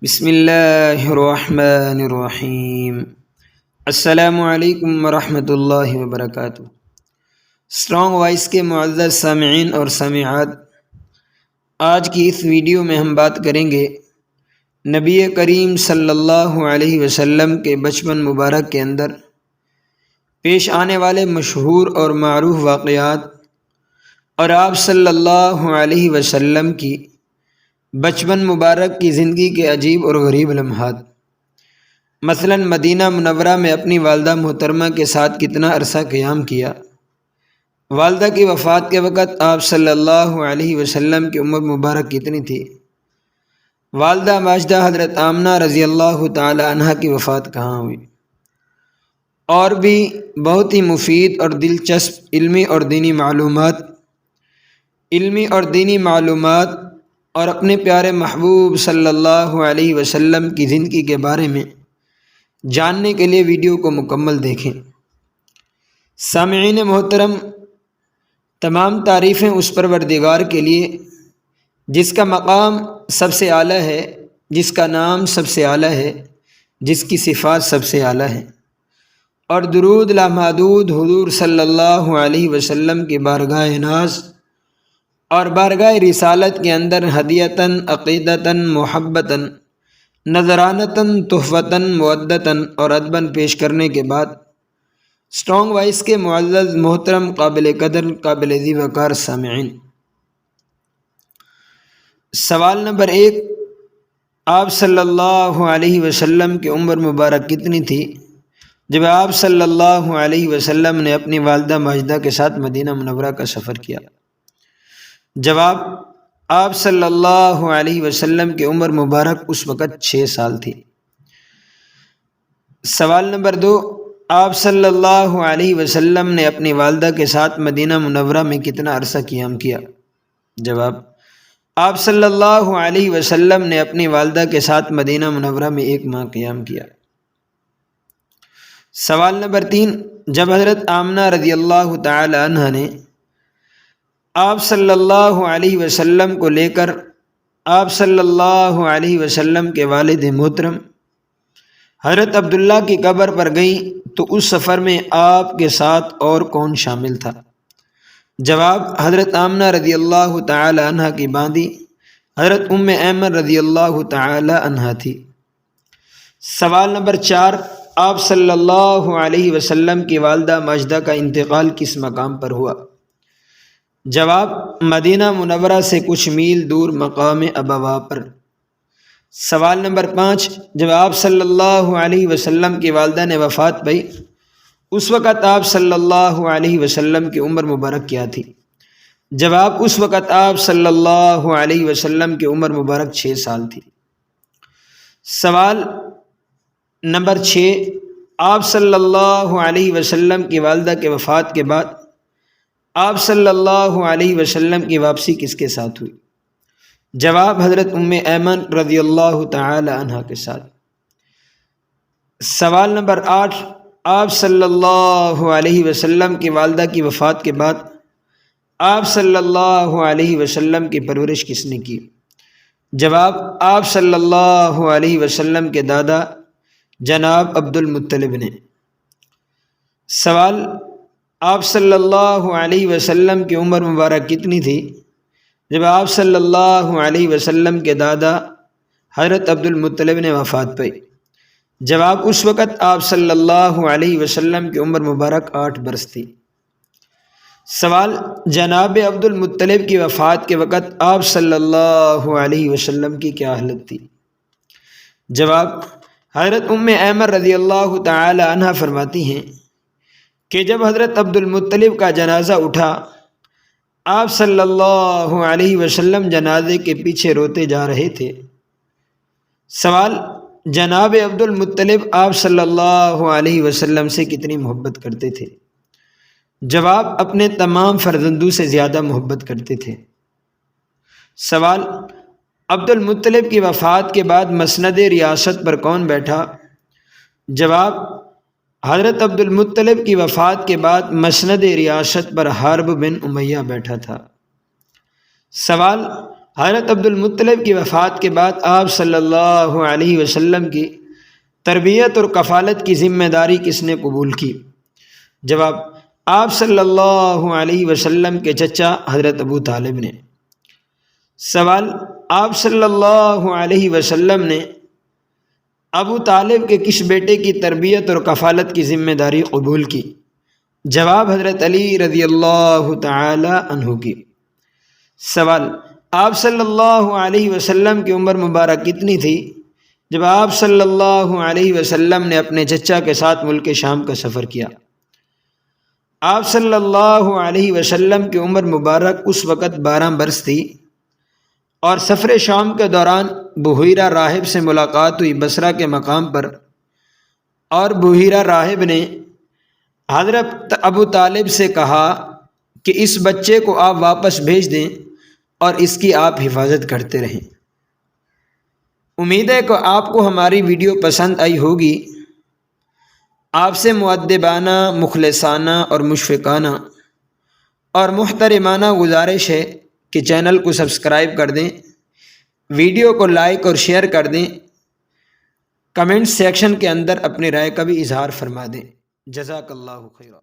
بسم اللہ الرحمن الرحیم۔ السلام علیکم ورحمۃ اللہ وبرکاتہ۔ اسٹرانگ وائس کے معزز سامعین اور سامعات، آج کی اس ویڈیو میں ہم بات کریں گے نبی کریم صلی اللہ علیہ وسلم کے بچپن مبارک کے اندر پیش آنے والے مشہور اور معروف واقعات اور آپ صلی اللہ علیہ وسلم کی بچپن مبارک کی زندگی کے عجیب اور غریب لمحات۔ مثلا مدینہ منورہ میں اپنی والدہ محترمہ کے ساتھ کتنا عرصہ قیام کیا۔ والدہ کی وفات کے وقت آپ صلی اللہ علیہ وسلم کی عمر مبارک کتنی تھی۔ والدہ ماجدہ حضرت آمنہ رضی اللہ تعالی عنہ کی وفات کہاں ہوئی، اور بھی بہت ہی مفید اور دلچسپ علمی اور دینی معلومات اور اپنے پیارے محبوب صلی اللہ علیہ وسلم کی زندگی کے بارے میں جاننے کے لیے ویڈیو کو مکمل دیکھیں۔ سامعین محترم، تمام تعریفیں اس پروردگار کے لیے جس کا مقام سب سے اعلیٰ ہے، جس کا نام سب سے اعلیٰ ہے، جس کی صفات سب سے اعلیٰ ہے، اور درود لامحدود حضور صلی اللہ علیہ وسلم کی بارگاہ ناز اور بارگاہ رسالت کے اندر ہدیتاً عقیدتاً محبتاً نذرانتاً تحفتاً مودتاً اور ادباً پیش کرنے کے بعد اسٹرانگ وائس کے معزز محترم قابل قدر قابل ذی وقار سامعین، سوال نمبر 1، آپ صلی اللہ علیہ وسلم کی عمر مبارک کتنی تھی جب آپ صلی اللہ علیہ وسلم نے اپنی والدہ ماجدہ کے ساتھ مدینہ منورہ کا سفر کیا؟ جواب، آپ صلی اللہ علیہ وسلم کی عمر مبارک اس وقت 6 سال تھی۔ سوال نمبر 2، آپ صلی اللہ علیہ وسلم نے اپنی والدہ کے ساتھ مدینہ منورہ میں کتنا عرصہ قیام کیا؟ جواب، آپ صلی اللہ علیہ وسلم نے اپنی والدہ کے ساتھ مدینہ منورہ میں 1 ماہ قیام کیا۔ سوال نمبر 3، جب حضرت آمنہ رضی اللہ تعالی عنہ نے آپ صلی اللہ علیہ وسلم کو لے کر آپ صلی اللہ علیہ وسلم کے والد محترم حضرت عبداللہ کی قبر پر گئیں تو اس سفر میں آپ کے ساتھ اور کون شامل تھا؟ جواب، حضرت آمنہ رضی اللہ تعالی عنہ کی باندی حضرت ام ایمن رضی اللہ تعالی عنہ تھی۔ سوال نمبر 4، آپ صلی اللہ علیہ وسلم کی والدہ ماجدہ کا انتقال کس مقام پر ہوا؟ جواب، مدینہ منورہ سے کچھ میل دور مقام ابوا پر۔ سوال نمبر 5، جب آپ صلی اللہ علیہ وسلم کی والدہ نے وفات پائی اس وقت آپ صلی اللہ علیہ وسلم کی عمر مبارک کیا تھی؟ جواب، اس وقت آپ صلی اللہ علیہ وسلم کی عمر مبارک 6 سال تھی۔ سوال نمبر 6، آپ صلی اللہ علیہ وسلم کی والدہ کے وفات کے بعد آپ صلی اللہ علیہ وسلم کی واپسی کس کے ساتھ ہوئی؟ جواب، حضرت ام ایمن رضی اللہ تعالی عنہ کے ساتھ۔ سوال نمبر 8، آپ صلی اللہ علیہ وسلم کی والدہ کی وفات کے بعد آپ صلی اللہ علیہ وسلم کی پرورش کس نے کی؟ جواب، آپ صلی اللہ علیہ وسلم کے دادا جناب عبد المطلب نے۔ سوال، آپ صلی اللہ علیہ وسلم کی عمر مبارک کتنی تھی جب آپ صلی اللہ علیہ وسلم کے دادا حضرت عبد المطلب نے وفات پائی؟ جواب، اس وقت آپ صلی اللہ علیہ وسلم کی عمر مبارک 8 برس تھی۔ سوال، جناب عبد المطلب کی وفات کے وقت آپ صلی اللہ علیہ وسلم کی کیا حالت تھی؟ جواب، حضرت ام ایمن رضی اللہ تعالی عنہ فرماتی ہیں کہ جب حضرت عبد المطلب کا جنازہ اٹھا آپ صلی اللہ علیہ وسلم جنازے کے پیچھے روتے جا رہے تھے۔ سوال، جناب عبد المطلب آپ صلی اللہ علیہ وسلم سے کتنی محبت کرتے تھے؟ جواب، اپنے تمام فرزندوں سے زیادہ محبت کرتے تھے۔ سوال، عبد المطلب کی وفات کے بعد مسند ریاست پر کون بیٹھا؟ جواب، حضرت عبد المطلب کی وفات کے بعد مسند ریاست پر حارب بن امیہ بیٹھا تھا۔ سوال، حضرت عبد المطلب کی وفات کے بعد آپ صلی اللہ علیہ وسلم کی تربیت اور کفالت کی ذمہ داری کس نے قبول کی؟ جواب: آپ صلی اللہ علیہ وسلم کے چچا حضرت ابو طالب نے۔ سوال: آپ صلی اللہ علیہ وسلم نے ابو طالب کے کس بیٹے کی تربیت اور کفالت کی ذمہ داری قبول کی؟ جواب: حضرت علی رضی اللہ تعالی عنہ کی۔ سوال: آپ صلی اللہ علیہ وسلم کی عمر مبارک کتنی تھی جب آپ صلی اللہ علیہ وسلم نے اپنے چچا کے ساتھ ملک شام کا سفر کیا؟ آپ صلی اللہ علیہ وسلم کی عمر مبارک اس وقت 12 برس تھی، اور سفر شام کے دوران بحیرہ راہب سے ملاقات ہوئی بصرہ کے مقام پر، اور بحیرہ راہب نے حضرت ابو طالب سے کہا کہ اس بچے کو آپ واپس بھیج دیں اور اس کی آپ حفاظت کرتے رہیں۔ امید ہے کہ آپ کو ہماری ویڈیو پسند آئی ہوگی۔ آپ سے مؤدبانہ، مخلصانہ اور مشفقانہ اور محترمانہ گزارش ہے کہ چینل کو سبسکرائب کر دیں، ویڈیو کو لائک اور شیئر کر دیں، کمنٹ سیکشن کے اندر اپنی رائے کا بھی اظہار فرما دیں۔ جزاک اللہ خیرا۔